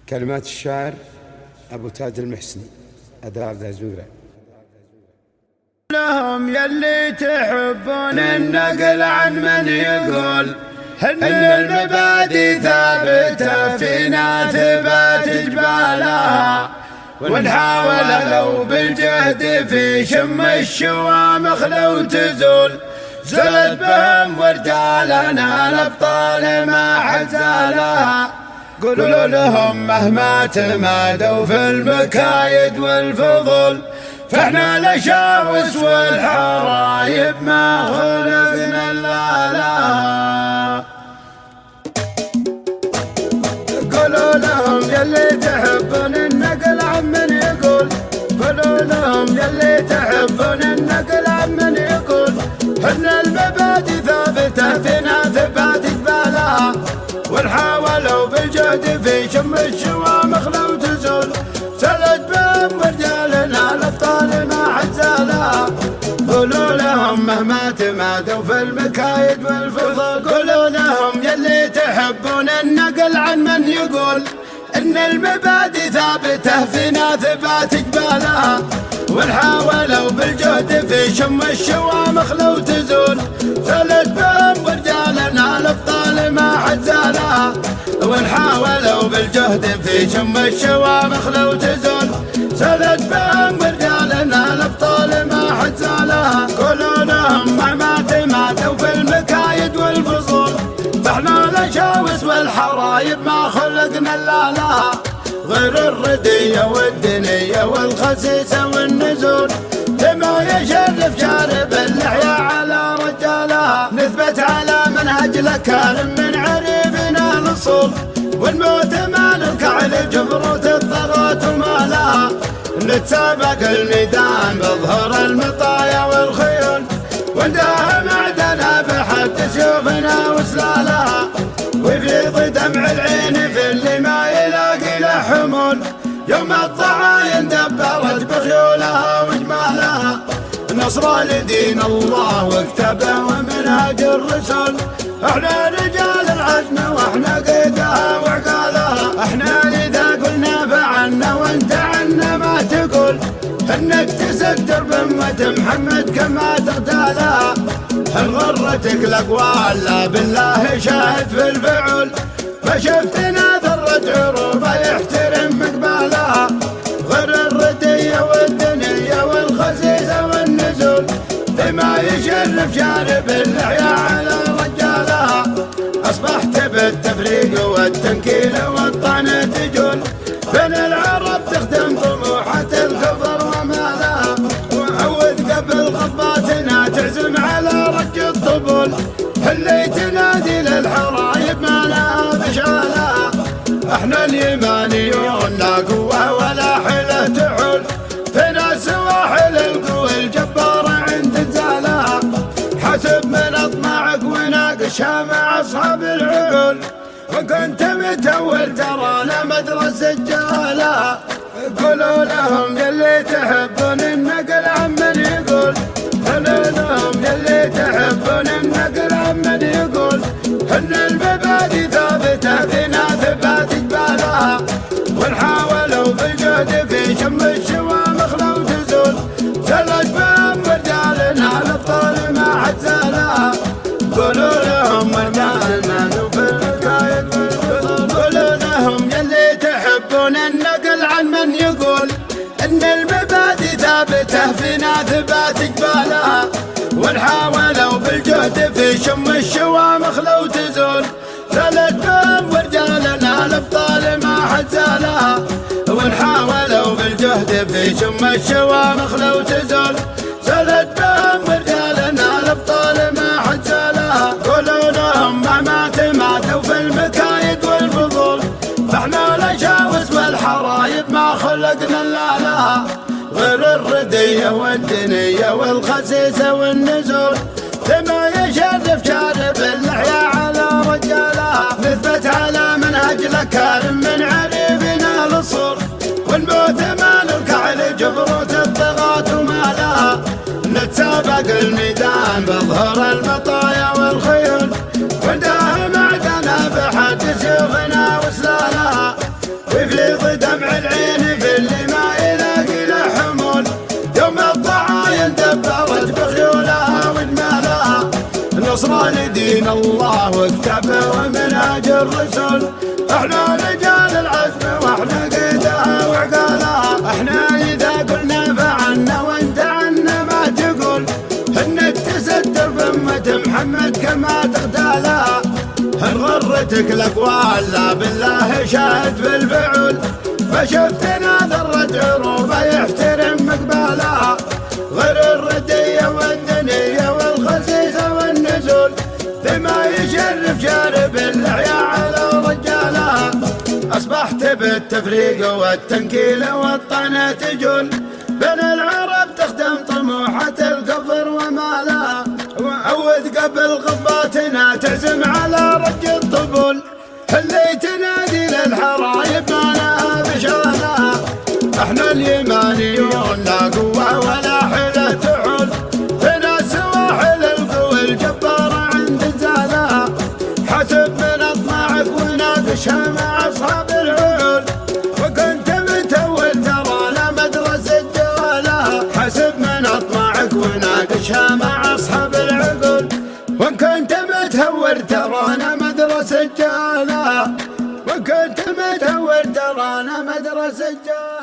كلمات الشاعر أبو تاج المحسني، أداء زازورة. لهم يلي تحبون النقل عن من يقول إن المبادئ ثابتة فينا ثبات جبالها، ونحاول لو بالجهد في شم الشوامخ لو تزول زلت بهم ورجالنا الأبطال ما حد زالها. قولوا لهم مهما تمادوا في المكايد والفضول فاحنا الاشاوس والحرايب ما خلقنا الا لها. قولوا لهم يلي تحبون النقل عن من يقول، قولوا لهم يلي تحبون النقل عن من يقول ان المبادئ ثابته فينا ثبات جبالها، ونحاولوا بالجهد في شم الشوامخ لو تزول سلت بهم ورجالنا الابطال ما حد زالها. قولوا لهم مهما تمادوا في المكايد والفضول، قولوا لهم يلي تحبون النقل عن من يقول ان المبادئ ثابته فينا ثبات جبالها، ونحاولوا بالجهد في شم الشوامخ لو تزول سلت بهم ورجالنا الابطال ما حد زالها، ونحاولوا بالجهد في شم الشوامخ لو تزول سلت بهم ورجالنا الابطال ما حد زالها. قولوا لهم مهما تمادوا في المكايد والفصول فاحنا الاشاوس والحرايب ما خلقنا الا لها، غير الردية والدنية والخسيسة والنزول لما يشرف شارب اللحية على رجالها، نثبت على منهج الأكارم من عريبنا الأصول، والموت ما نركع لجبروت الطغاة وما لها، نتسابق الميدان بظهر المطايا والخيول ونداها معدنا بحد سيوفنا وسلالها، ويفيض دمع العين في اللي ما يلاقي له حمول يوم الضعاين دبرت بخيولها وجمالها، نصر لدين الله واكتبه ومنهج الرسول، احنا رجال العزم واحنا قيدها وعقالها، احنا اذا قلنا فعلنا وانت عنا ما تقول انك تسدر بأمة محمد كما تغتالها، هل غرتك الاقوال لا بالله شاهد في الفعل ما شفتنا ذرة عروبة يحترم مقبالها، غير الردية والدنيا والخسيسة والنزول لما يشرف شارب اللحية على رجالها، أصبحت بالتفريق والتنكيل والطعن تجول بين العرب تخدم طموحة الكفر ومالها، وعود قبل خطباتنا تعزم على رج الطبول اللي تنادي للحرايب ما لها بشالها، احنا اليمانيون لا قوة ولا حيلة تعول فينا سواحل القوى الجبارة عند زالها، حسب من اطماعك وناقشها مع اصحاب العقول وكنت متول ترانا مدرسة جهالها. قولوا لهم يلي تحبون النقل عن من يقول، قولوا لهم يلي تحبون النقل عن من يقول ان المبادئ ثابته فينا ثبات جبالها، ونحاولوا بالجهد في شم الشوامخ لو تزول سلت بهم ورجالنا الابطال ما حد زالها. قولوا لهم ورجالنا في المكايد والفضول، قولوا لهم يلي تحبون النقل عن من يقول ان المبادئ ثابته فينا ثبات جبالها، ونحاولوا بالجهد في شم الشوامخ لو تزول سلت بهم ورجالنا الابطال ما حد زالها، ونحاولوا بالجهد في شم الشوامخ لو تزول سلت بهم ورجالنا الابطال ما حد زالها. قولوا لهم مهما تمادوا في المكايد والفضول فاحنا الاشاوس والحرايب ما خلقنا الا لها، غير الردية والدنيا والخسيسة والنزول لما يشرف شارب اللحية على رجالها، نثبت على منهج الأكارم من عريبنا الأصول، والموت ما نركع لجبروت الطغاة وما لها، نتسابق الميدان بظهر المطايا والخيول ونداها معدنا بحد سيوفنا وسلالها، ويفلي من الله وكتابه ومنهاج الرسول. احنا رجال العزم واحنا قيدها وعقالها، احنا اذا قلنا فعلنا وانت عنا ما تقول، ان التستر بأمة محمد كما تغتالها. ان غرتك الاقوال لا بالله شاهد في الفعل، فشفتنا ذرة عروبة يحترم مقبالها، غير الردية والدنية والخسيسة والنزول، بما يشرف شارب اللحية على رجالها. أصبحت بالتفريق والتنكيل والطعنة تجول، بين العرب تخدم طموحة الكفر ومالها، وعود قبل غباتنا تعزم على رج الطبول، اللي تنادي للحرايب ما لها بشانها. احنا اليمانيون لا قوة ولا حيلة تعول، فينا سواحل القوى الجبارة عند زالها، حسب من اطماعك وناقشها مع اصحاب العيول، وكنت متول ترانا مدرسة جوالها. حسب من اطماعك وناقشها مع اصحاب العقول، وان كنت متهور ترانا مدرسة جوالها، وان كنت متهور ترانا مدرسة جوالها.